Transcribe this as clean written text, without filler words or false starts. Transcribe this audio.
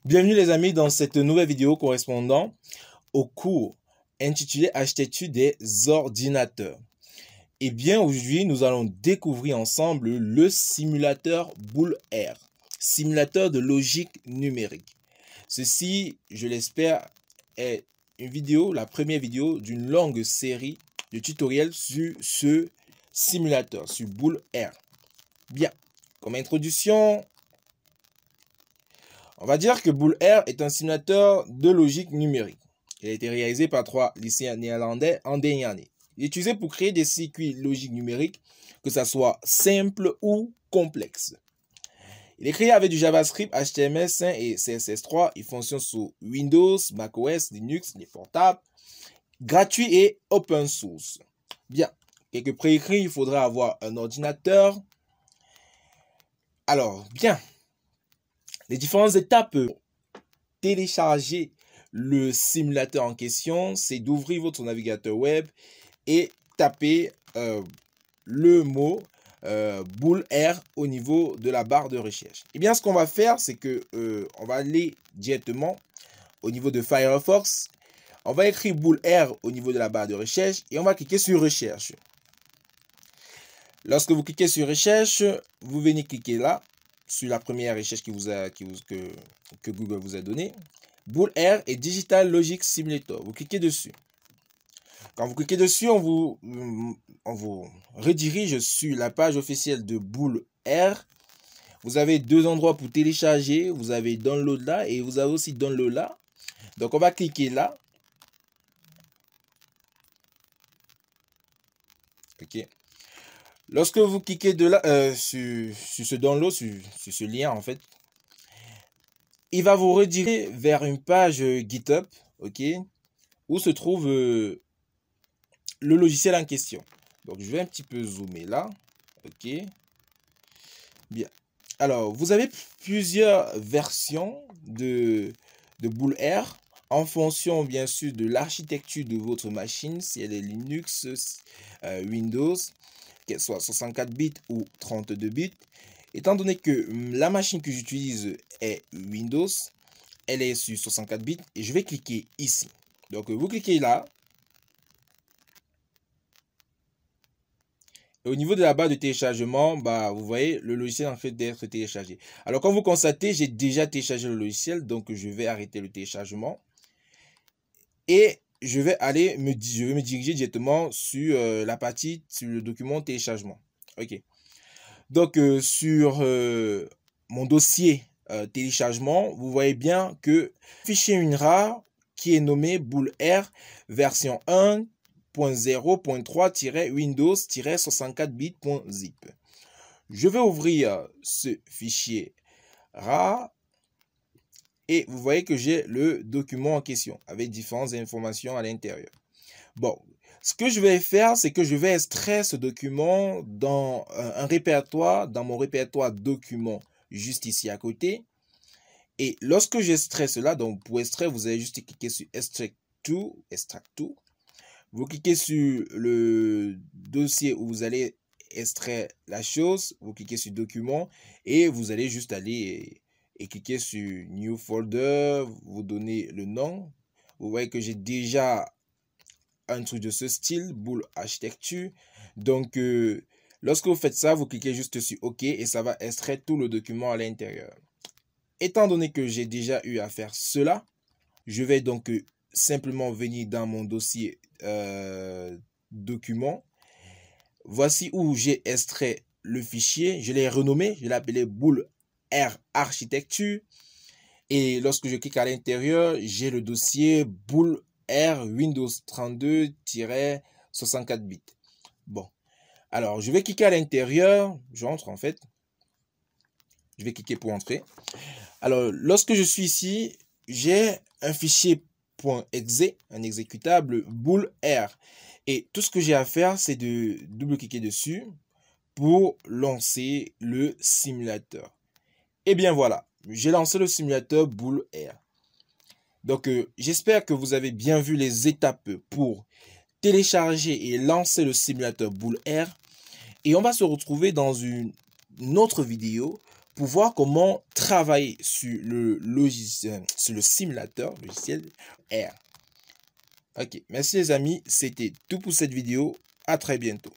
Bienvenue les amis dans cette nouvelle vidéo correspondant au cours intitulé Architecture des ordinateurs. Et bien aujourd'hui nous allons découvrir ensemble le simulateur Boole-R, simulateur de logique numérique. Ceci, je l'espère, est une vidéo, la première vidéo d'une longue série de tutoriels sur ce simulateur, sur Boole-R. Bien, comme introduction, on va dire que Boole-R est un simulateur de logique numérique. Il a été réalisé par 3 lycéens néerlandais en dernière année. Il est utilisé pour créer des circuits logiques numériques, que ce soit simple ou complexe. Il est créé avec du JavaScript, HTML5 et CSS3. Il fonctionne sous Windows, macOS, Linux, les portables, gratuit et open source. Bien, quelques prérequis, il faudra avoir un ordinateur. Alors, bien. Les différentes étapes pour télécharger le simulateur en question, c'est d'ouvrir votre navigateur web et taper le mot Boole-R au niveau de la barre de recherche. Et bien, ce qu'on va faire, c'est que on va aller directement au niveau de Firefox. On va écrire Boole-R au niveau de la barre de recherche et on va cliquer sur Recherche. Lorsque vous cliquez sur Recherche, vous venez cliquer là sur la première recherche que Google vous a donnée. Boole-R et Digital Logic Simulator. Vous cliquez dessus. Quand vous cliquez dessus, on vous redirige sur la page officielle de Boole-R. Vous avez deux endroits pour télécharger. Vous avez Download là et vous avez aussi Download là. Donc, on va cliquer là. OK. Lorsque vous cliquez de là, sur ce download, sur ce lien en fait, il va vous rediriger vers une page GitHub, ok, où se trouve le logiciel en question. Donc je vais un petit peu zoomer là, ok. Bien. Alors vous avez plusieurs versions de Boole-R en fonction bien sûr de l'architecture de votre machine, si elle est Linux, Windows, qu'elle soit 64 bits ou 32 bits. Étant donné que la machine que j'utilise est Windows, elle est sur 64 bits et je vais cliquer ici. Donc vous cliquez là. Et au niveau de la barre de téléchargement, vous voyez le logiciel en fait d'être téléchargé. Alors comme vous constatez, j'ai déjà téléchargé le logiciel, donc je vais arrêter le téléchargement. Et je vais me diriger directement sur la partie, sur le document téléchargement. Ok. Donc, sur mon dossier téléchargement, vous voyez bien que fichier UNRAR qui est nommé Boole-R version 1.0.3-Windows-64bit.zip. Je vais ouvrir ce fichier RAR. Et vous voyez que j'ai le document en question avec différentes informations à l'intérieur. Bon, ce que je vais faire, c'est que je vais extraire ce document dans un répertoire, dans mon répertoire documents juste ici à côté. Et lorsque j'extrais cela, donc pour extraire, vous allez juste cliquer sur Extract to. Vous cliquez sur le dossier où vous allez extraire la chose, vous cliquez sur document et vous allez juste aller et cliquer sur New Folder, vous donnez le nom. Vous voyez que j'ai déjà un truc de ce style, Boole Architecture. Donc, lorsque vous faites ça, vous cliquez juste sur OK et ça va extraire tout le document à l'intérieur. Étant donné que j'ai déjà eu à faire cela, je vais donc simplement venir dans mon dossier document. Voici où j'ai extrait le fichier. Je l'ai renommé, je l'ai appelé Boole-R Architecture. Et lorsque je clique à l'intérieur, j'ai le dossier Boole-R Windows 32-64 bits. Bon, alors je vais cliquer à l'intérieur, j'entre en fait. Je vais cliquer pour entrer. Alors, lorsque je suis ici, j'ai un fichier .exe, un exécutable Boole-R. Et tout ce que j'ai à faire, c'est de double-cliquer dessus pour lancer le simulateur. Et bien voilà, j'ai lancé le simulateur Boole-R. Donc, j'espère que vous avez bien vu les étapes pour télécharger et lancer le simulateur Boole-R. Et on va se retrouver dans une autre vidéo pour voir comment travailler sur le logiciel, sur le simulateur logiciel R. Ok, merci les amis, c'était tout pour cette vidéo. À très bientôt.